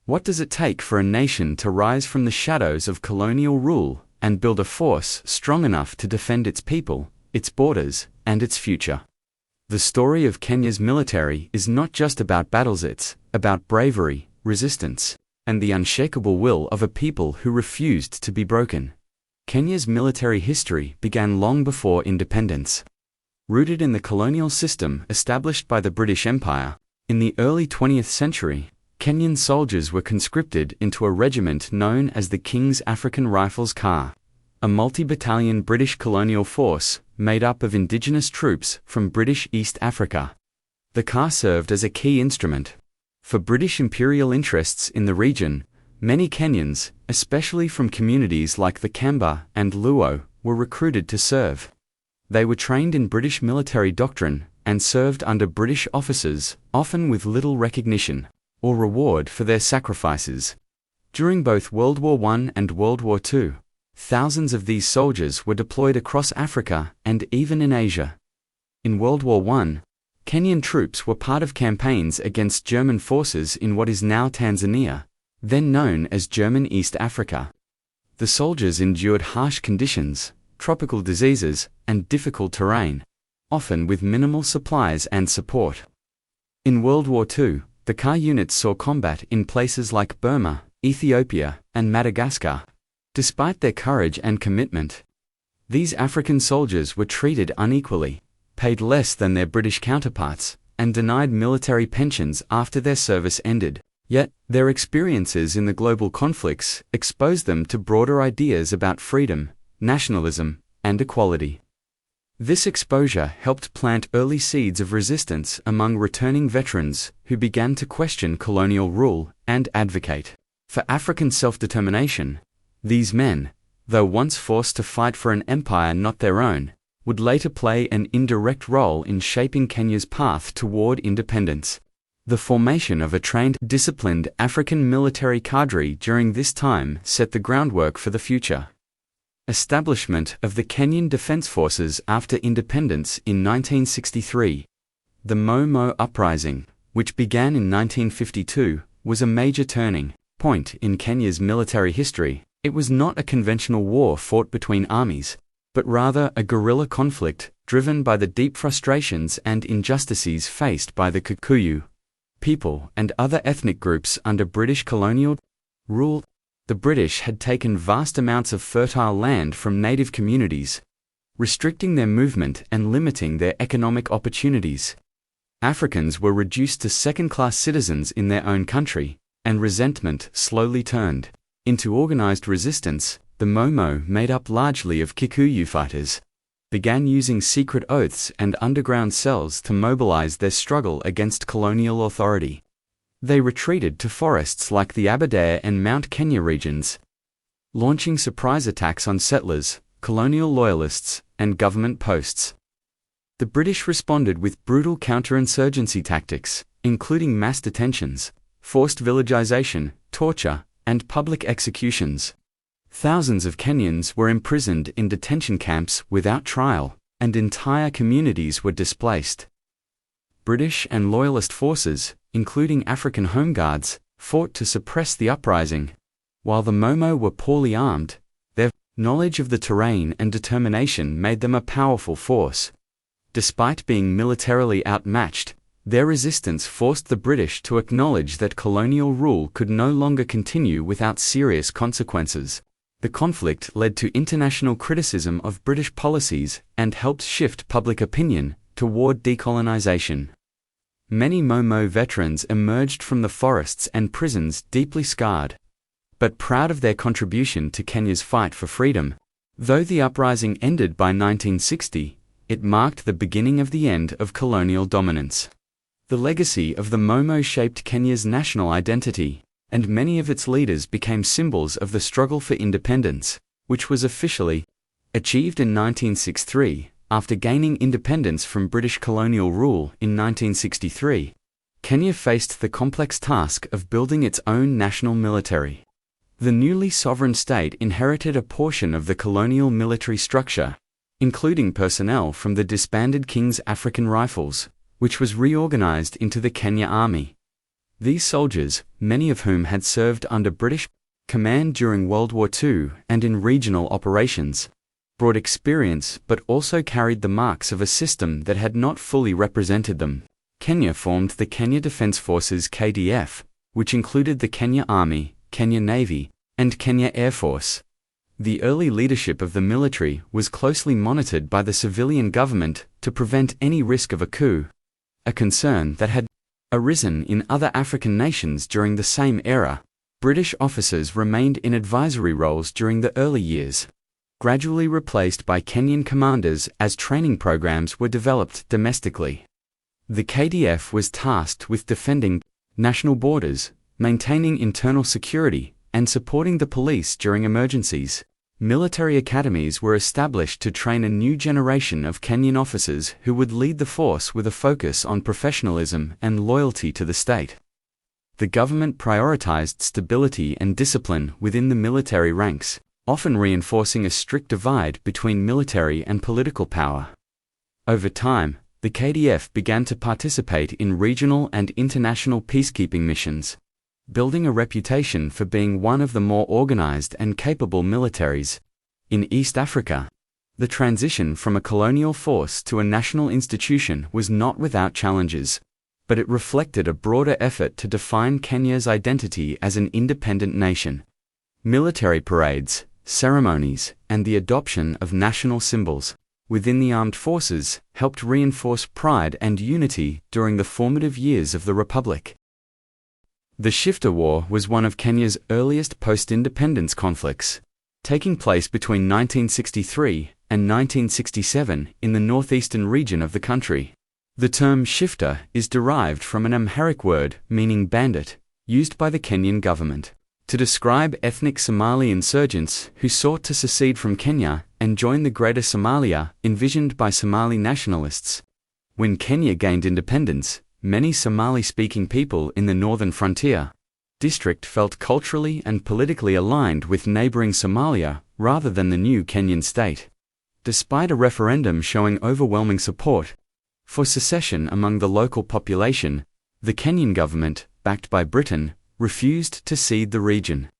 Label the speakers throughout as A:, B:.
A: What does it take for a nation to rise from the shadows of colonial rule and build a force strong enough to defend its people, its borders, and its future? The story of Kenya's military is not just about battles, it's about bravery, resistance, and the unshakable will of a people who refused to be broken. Kenya's military history began long before independence. Rooted in the colonial system established by the British Empire, in the early 20th century, Kenyan soldiers were conscripted into a regiment known as the King's African Rifles CAR, a multi-battalion British colonial force made up of indigenous troops from British East Africa. The CAR served as a key instrument for British imperial interests in the region. Many Kenyans, especially from communities like the Kamba and Luo, were recruited to serve. They were trained in British military doctrine and served under British officers, often with little recognition or reward for their sacrifices. During both World War I and World War II, thousands of these soldiers were deployed across Africa and even in Asia. In World War I, Kenyan troops were part of campaigns against German forces in what is now Tanzania, then known as German East Africa. The soldiers endured harsh conditions, tropical diseases, and difficult terrain, often with minimal supplies and support. In World War II, the CAR units saw combat in places like Burma, Ethiopia, and Madagascar. Despite their courage and commitment, these African soldiers were treated unequally, paid less than their British counterparts, and denied military pensions after their service ended. Yet, their experiences in the global conflicts exposed them to broader ideas about freedom, nationalism, and equality. This exposure helped plant early seeds of resistance among returning veterans who began to question colonial rule and advocate for African self-determination. These men, though once forced to fight for an empire not their own, would later play an indirect role in shaping Kenya's path toward independence. The formation of a trained, disciplined African military cadre during this time set the groundwork for the future. Establishment of the Kenyan Defense Forces after independence in 1963. The Momo Uprising, which began in 1952, was a major turning point in Kenya's military history. It was not a conventional war fought between armies, but rather a guerrilla conflict driven by the deep frustrations and injustices faced by the Kikuyu people and other ethnic groups under British colonial rule. The British had taken vast amounts of fertile land from native communities, restricting their movement and limiting their economic opportunities. Africans were reduced to second-class citizens in their own country, and resentment slowly turned into organized resistance. The Momo, made up largely of Kikuyu fighters, began using secret oaths and underground cells to mobilize their struggle against colonial authority. They retreated to forests like the Aberdare and Mount Kenya regions, launching surprise attacks on settlers, colonial loyalists, and government posts. The British responded with brutal counterinsurgency tactics, including mass detentions, forced villagization, torture, and public executions. Thousands of Kenyans were imprisoned in detention camps without trial, and entire communities were displaced. British and Loyalist forces, including African Home Guards, fought to suppress the uprising. While the Momo were poorly armed, their knowledge of the terrain and determination made them a powerful force. Despite being militarily outmatched, their resistance forced the British to acknowledge that colonial rule could no longer continue without serious consequences. The conflict led to international criticism of British policies and helped shift public opinion toward decolonization. Many Momo veterans emerged from the forests and prisons deeply scarred, but proud of their contribution to Kenya's fight for freedom. Though the uprising ended by 1960, it marked the beginning of the end of colonial dominance. The legacy of the Momo shaped Kenya's national identity, and many of its leaders became symbols of the struggle for independence, which was officially achieved in 1963. After gaining independence from British colonial rule in 1963, Kenya faced the complex task of building its own national military. The newly sovereign state inherited a portion of the colonial military structure, including personnel from the disbanded King's African Rifles, which was reorganized into the Kenya Army. These soldiers, many of whom had served under British command during World War II and in regional operations, brought experience but also carried the marks of a system that had not fully represented them. Kenya formed the Kenya Defence Forces (KDF), which included the Kenya Army, Kenya Navy, and Kenya Air Force. The early leadership of the military was closely monitored by the civilian government to prevent any risk of a coup, a concern that had arisen in other African nations during the same era. British officers remained in advisory roles during the early years, gradually replaced by Kenyan commanders as training programs were developed domestically. The KDF was tasked with defending national borders, maintaining internal security, and supporting the police during emergencies. Military academies were established to train a new generation of Kenyan officers who would lead the force with a focus on professionalism and loyalty to the state. The government prioritized stability and discipline within the military ranks, often reinforcing a strict divide between military and political power. Over time, the KDF began to participate in regional and international peacekeeping missions, building a reputation for being one of the more organized and capable militaries. In East Africa, the transition from a colonial force to a national institution was not without challenges, but it reflected a broader effort to define Kenya's identity as an independent nation. Military parades, ceremonies, and the adoption of national symbols within the armed forces helped reinforce pride and unity during the formative years of the Republic. The Shifta War was one of Kenya's earliest post-independence conflicts, taking place between 1963 and 1967 in the northeastern region of the country. The term Shifta is derived from an Amharic word meaning bandit, used by the Kenyan government to describe ethnic Somali insurgents who sought to secede from Kenya and join the Greater Somalia envisioned by Somali nationalists. When Kenya gained independence, many Somali-speaking people in the northern frontier district felt culturally and politically aligned with neighboring Somalia rather than the new Kenyan state. Despite a referendum showing overwhelming support for secession among the local population, the Kenyan government, backed by Britain, refused to cede the region.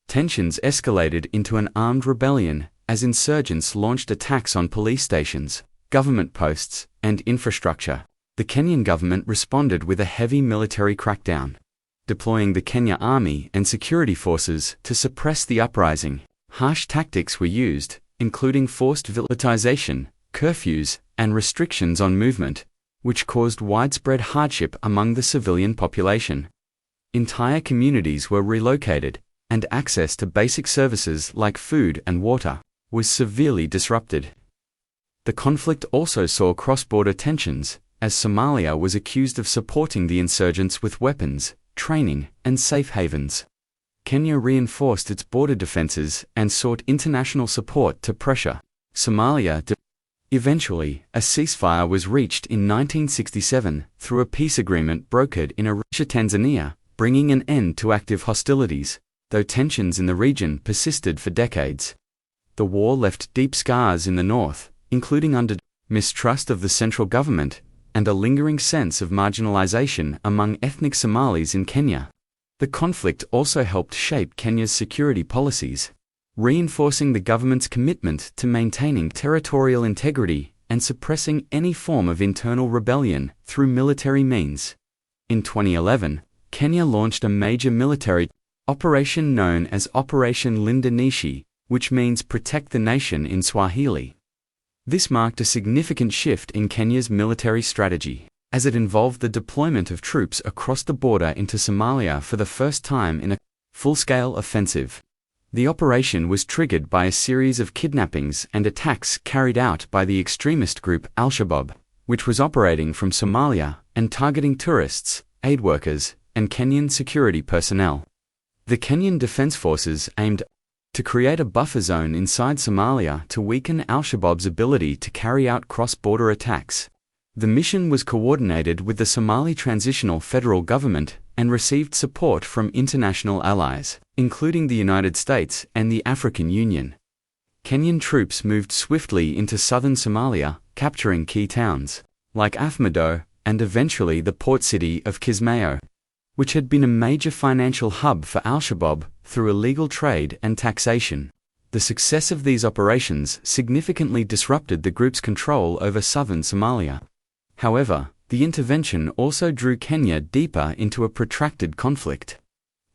A: Tensions escalated into an armed rebellion as insurgents launched attacks on police stations, government posts, and infrastructure. The Kenyan government responded with a heavy military crackdown, deploying the Kenya Army and security forces to suppress the uprising. Harsh tactics were used, including forced villagization, curfews, and restrictions on movement, which caused widespread hardship among the civilian population. Entire communities were relocated, and access to basic services like food and water was severely disrupted. The conflict also saw cross-border tensions, as Somalia was accused of supporting the insurgents with weapons, training, and safe havens. Kenya reinforced its border defenses and sought international support to pressure Somalia. Eventually, a ceasefire was reached in 1967 through a peace agreement brokered in Arusha, Tanzania, bringing an end to active hostilities, though tensions in the region persisted for decades. The war left deep scars in the north, including under mistrust of the central government and a lingering sense of marginalization among ethnic Somalis in Kenya. The conflict also helped shape Kenya's security policies, reinforcing the government's commitment to maintaining territorial integrity and suppressing any form of internal rebellion through military means. In 2011, Kenya launched a major military operation known as Operation Linda Nchi, which means protect the nation in Swahili. This marked a significant shift in Kenya's military strategy, as it involved the deployment of troops across the border into Somalia for the first time in a full-scale offensive. The operation was triggered by a series of kidnappings and attacks carried out by the extremist group Al-Shabaab, which was operating from Somalia and targeting tourists, aid workers, and Kenyan security personnel. The Kenyan Defence Forces aimed to create a buffer zone inside Somalia to weaken Al-Shabaab's ability to carry out cross-border attacks. The mission was coordinated with the Somali Transitional Federal Government and received support from international allies, including the United States and the African Union. Kenyan troops moved swiftly into southern Somalia, capturing key towns like Afmadoh and eventually the port city of Kismayo. which had been a major financial hub for al-Shabaab through illegal trade and taxation. The success of these operations significantly disrupted the group's control over southern Somalia. However, the intervention also drew Kenya deeper into a protracted conflict.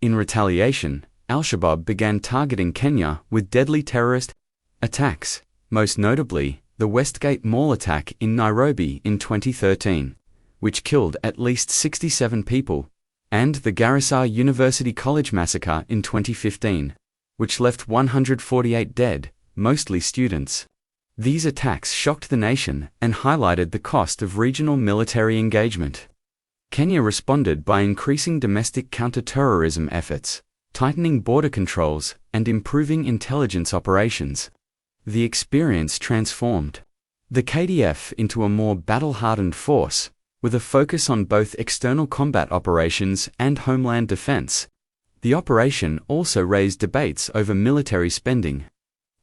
A: In retaliation, al-Shabaab began targeting Kenya with deadly terrorist attacks, most notably the Westgate Mall attack in Nairobi in 2013, which killed at least 67 people, and the Garissa University College massacre in 2015, which left 148 dead, mostly students. These attacks shocked the nation and highlighted the cost of regional military engagement. Kenya responded by increasing domestic counter-terrorism efforts, tightening border controls, and improving intelligence operations. The experience transformed the KDF into a more battle-hardened force, with a focus on both external combat operations and homeland defense. The operation also raised debates over military spending,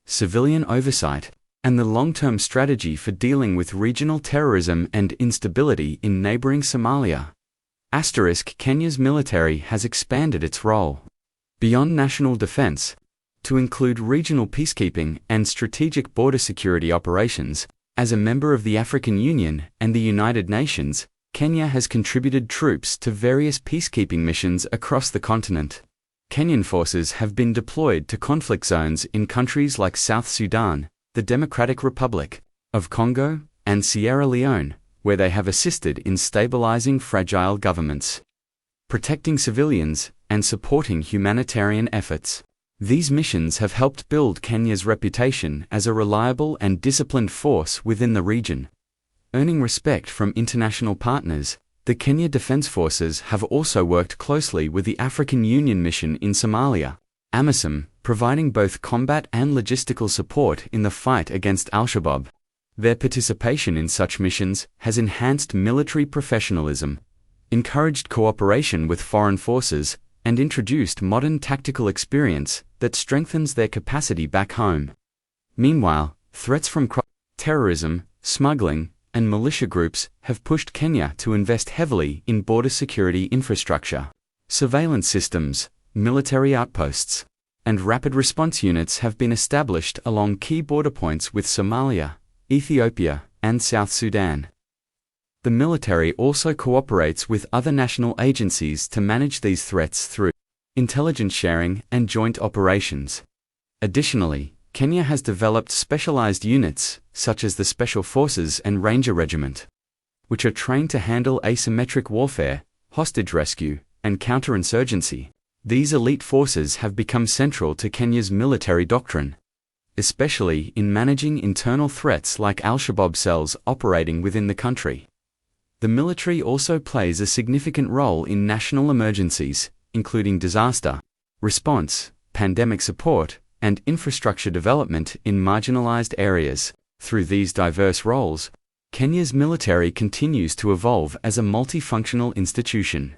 A: civilian oversight, and the long-term strategy for dealing with regional terrorism and instability in neighboring Somalia. Kenya's military has expanded its role beyond national defense to include regional peacekeeping and strategic border security operations. As a member of the African Union and the United Nations, Kenya has contributed troops to various peacekeeping missions across the continent. Kenyan forces have been deployed to conflict zones in countries like South Sudan, the Democratic Republic of Congo, and Sierra Leone, where they have assisted in stabilizing fragile governments, protecting civilians, and supporting humanitarian efforts. These missions have helped build Kenya's reputation as a reliable and disciplined force within the region. Earning respect from international partners, the Kenya Defense Forces have also worked closely with the African Union mission in Somalia, AMISOM, providing both combat and logistical support in the fight against al-Shabaab. Their participation in such missions has enhanced military professionalism, encouraged cooperation with foreign forces, and introduced modern tactical experience that strengthens their capacity back home. Meanwhile, threats from terrorism, smuggling, and militia groups have pushed Kenya to invest heavily in border security infrastructure. Surveillance systems, military outposts, and rapid response units have been established along key border points with Somalia, Ethiopia, and South Sudan. The military also cooperates with other national agencies to manage these threats through intelligence sharing and joint operations. Additionally, Kenya has developed specialized units, such as the Special Forces and Ranger Regiment, which are trained to handle asymmetric warfare, hostage rescue, and counterinsurgency. These elite forces have become central to Kenya's military doctrine, especially in managing internal threats like al-Shabaab cells operating within the country. The military also plays a significant role in national emergencies, including disaster response, pandemic support, and infrastructure development in marginalized areas. Through these diverse roles, Kenya's military continues to evolve as a multifunctional institution,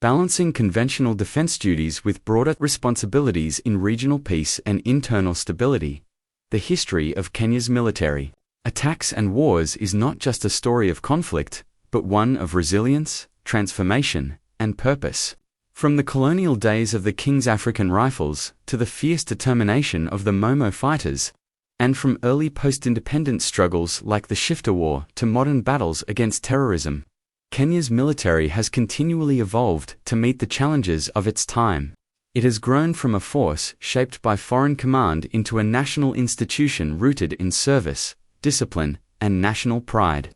A: balancing conventional defense duties with broader responsibilities in regional peace and internal stability. The history of Kenya's military attacks and wars is not just a story of conflict, but one of resilience, transformation, and purpose. From the colonial days of the King's African Rifles to the fierce determination of the Momo fighters, and from early post-independence struggles like the Shifta War to modern battles against terrorism, Kenya's military has continually evolved to meet the challenges of its time. It has grown from a force shaped by foreign command into a national institution rooted in service, discipline, and national pride.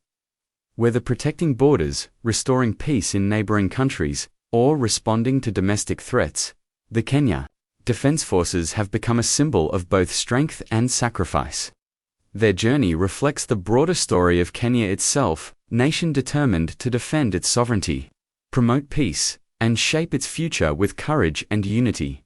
A: Whether protecting borders, restoring peace in neighboring countries, or responding to domestic threats, the Kenya Defense Forces have become a symbol of both strength and sacrifice. Their journey reflects the broader story of Kenya itself, nation determined to defend its sovereignty, promote peace, and shape its future with courage and unity.